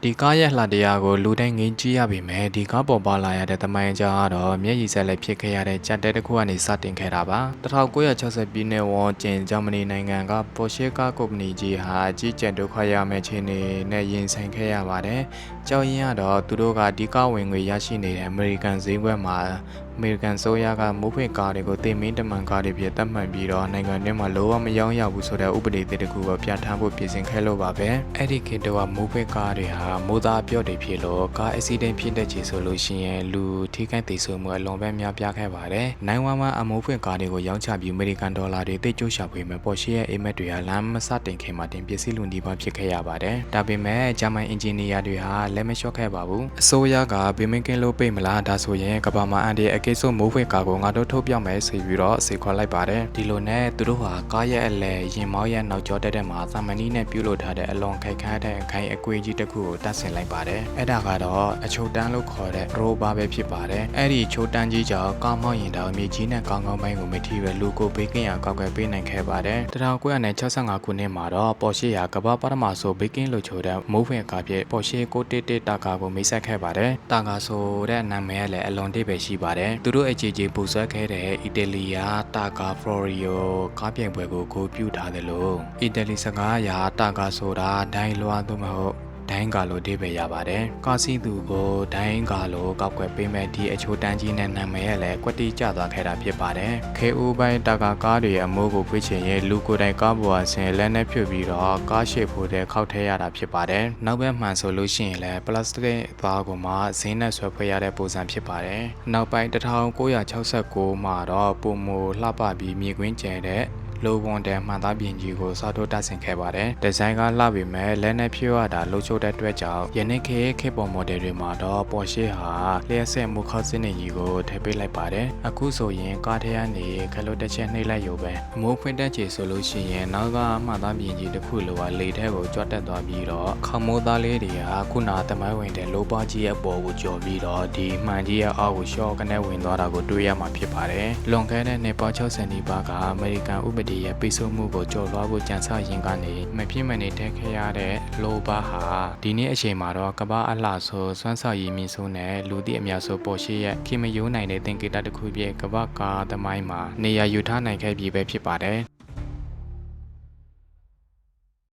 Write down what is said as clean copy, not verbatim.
ဒီကားရဲ့လှတရားကိုလူတိုင်းငင်းကြည့်ရပြီမယ်ဒီကားပေါ်ပါလာရတဲ့တမိုင်းကြောင်းကတော့မျက်ရည်ဆက်လက်ဖြစ်ခဲ့ရတဲ့ကြက်တဲတစ်ခုကနေစတင်ခဲ့တာပါ1960ပြည့်နှစ်ဝန်းကျင်ဂျာမနီနိုင်ငံကပေါ်ရှေကားကုမ္ပဏီကြီးဟာအကြီးကျယ်ဒုက္ခရောက်မဲ့ခြေနေနဲ့ရင်ဆိုင်ခဲ့ရပါတယ်ကြောင်းရင်းကတော့သူတို့ကဒီကားဝင်ငွေရရှိနေတဲ့အမေရိကန်ဈေးကွက်မှာအမေရိကန်ဆိုရကမိုးဖွင့်ကားတွေကိုတင်မင်းတမန်ကားတွေဖြစ်သတ်မှတ်ပြီးတော့နိုင်ငံထဲမှာလောကမရောင်းရဘူးဆိုတဲ့ဥပဒေတစ်ခုကိုပြဋ္ဌာန်းဖို့ပြင်ဆင်ခဲ့လို့ပါပဲအဲ့ဒီခေတ်တော့မိုးဖွင့်ကားတွေဟာမိုးသားပြော့တွေဖြစ်လို့ကားအက်ဆီဒန့်ဖြစ်တဲ့ခြေဆိုလို့ရှိရင်လူထိခိုက်သေဆုံးမှုအလွန်ပဲများပြားခဲ့ပါတယ်နိုင်ဝမ်မှာအမိုးဖွင့်ကားတွေကိုရောင်းချပြီးအမေရိကန်ဒေါ်လာတွေသိကျိုးရှာဖွေမဲ့ပေါ်ရှေရဲ့အိမ်မက်တွေဟာလမ်းမစတင်ခင်မှာတင်ပစ္စည်းလူနီးပါးဖြစ်ခဲ့ရပါတယ်ဒါပေမဲ့ဂျာမန်အင်ဂျင်နီယာတွေဟာလက်မလျှော့ခဲ့ပါဘူးအစိုးရကဘေးမင်းကင်းလို့ပိတ်မလားဒါဆိုရင်ကဘာမှာအန်ဒီအကိစ္စမိုးဖွင့်ကားကိုငါတို့ထုတ်ပြမယ်ဆိုပြီးတော့စေခွာလိုက်ပါတယ်ဒီလိုနဲ့သူတို့ဟာကားရဲ့အလဲရင်မောင်းရဲ့နောက်ကျောတက်တဲ့မှာသာမန်နီးနဲ့ပြုတ်လို့ထားတဲ့အလွန်ခိုက်ခါတဲ့အခိုင်အကွေးကြီးတစ်ခုကိုတက်ဆင်လိုက်ပါတယ်အဲ့ဒါကတော့အချုပ်တန်းလို့ခေါ်တဲ့ရိုဘာပဲဖြစ်ပါတယ်အဲ့ဒီချုပ်တန်းကြီးကြောင့်ကားမောင်းရင်တောင်မြေကြီးနဲ့ကောင်းကောင်းပိုင်းကိုမထိပဲလူကိုဘေးကင်းရာကောက်ွယ်ပေးနိုင်ခဲ့ပါတယ်1965ခုနှစ်မှာတော့ပေါ်ရှေဟာကမ္ဘာပထမဆုံးဘေးကင်းလို့ချိုတဲ့မိုးဖွင့်ကားပြပေါ်ရှေ911တာကာကိုမိတ်ဆက်ခဲ့ပါတယ်တာကာဆိုတဲ့နာမည်ကလည်းအလွန်တိပဲရှိပါတယ်သူတို့အခြေကြီးပူဆွဲခဲ့တဲ့အီတလီယာတာကာဖလော်ရီယိုကားပြိုင်ပွဲကိုဂိုးပြုထားတယ်လို့အီတလီစကားအရာတာကာဆိုတာဒိုင်းလွှားသို့မဟုတ်ဒိုင်းကာလိုအဓိပ္ပာယ်ရပါတယ်။ကာစီသူကိုဒိုင်းကာလိုကောက်ွယ်ပေးမဲ့ဒီအချိုတန်းကြီးနဲ့နာမည်ရဲ့လည်းကွက်တီကျသွားခဲ့တာဖြစ်ပါတယ်။ KO ပိုင်းတာကာကားတွေအမိုးကိုဖွေးချင်ရဲ့လူကိုယ်တိုင်ကားပေါ်ဆင်လက်နဲ့ဖြုတ်ပြီးတော့ကားရှိဖို့တဲ့ခောက်ထဲရတာဖြစ်ပါတယ်။နောက်ဘက်မှန်ဆိုလို့ရှိရင်လည်းပလတ်စတစ်အသားကိုမှဇင်းနဲ့ဆွဲဖွဲ့ရတဲ့ပုံစံဖြစ်ပါတယ်။နောက်ပိုင်း1969မှာတော့ပုံမလှပပြီးမြေကွင်းကျဲတဲ့လိုဝန်တန်မှန်သားပြင်ကြီးကိုစားထိုးတက်ဆင်ခဲ့ပါတယ်။ဒီဇိုင်းကလှပေမဲ့လက်နဲ့ဖြည့်ရတာလှုပ်ချိုးတဲ့အတွက်ကြောင့်ယနေ့ခေတ်ပေါ်မော်ဒယ်တွေမှာတော့ပေါ်ရှေဟာလျှက်ဆက်မှုခောက်စင်းနေကြီးကိုထည့်ပေးလိုက်ပါတယ်။အခုဆိုရင်ကားထဲကနေခလုတ်တစ်ချက်နှိပ်လိုက်ရုံပဲ။အမိုးဖွင့်တက်ချေဆိုလို့ရှိရင်နောက်ကမှန်သားပြင်ကြီးတစ်ခုလိုကလေထဲကိုကြွတ်တက်သွားပြီးတော့ခေါမိုးသားလေးတွေကခုနသမိုင်းဝင်တဲ့လိုပါကြီးရဲ့အပေါ်ကိုကျော်ပြီးတော့ဒီမှန်ကြီးရဲ့အောက်ကိုရှော့ကနေဝင်သွားတာကိုတွေ့ရမှာဖြစ်ပါတယ်။လွန်ခဲ့တဲ့နှစ်ပေါင်း60နီးပါးကအမေရိကန်ဥပဒေရဲ့ပိတ်ဆို့မှုကိုကြော်လွှားဖို့ကြံစရင်ကနေမဖြစ်မနေထည့်ခဲ့ရတဲ့လိုဘာဟာဒီနေ့အချိန်မှာတော့ကမ္ဘာအလှဆိုစွမ်းဆောင်ရည်မြင့်ဆုံးနဲ့လူသည့်အများဆုံးပေါ်ရှိရဲ့ခင်မယိုးနိုင်တဲ့သင်္ကေတတစ်ခုပြည့်ကမ္ဘာကားသမိုင်းမှာနေရာယူထားနိုင်ခဲ့ပြီပဲဖြစ်ပါတယ်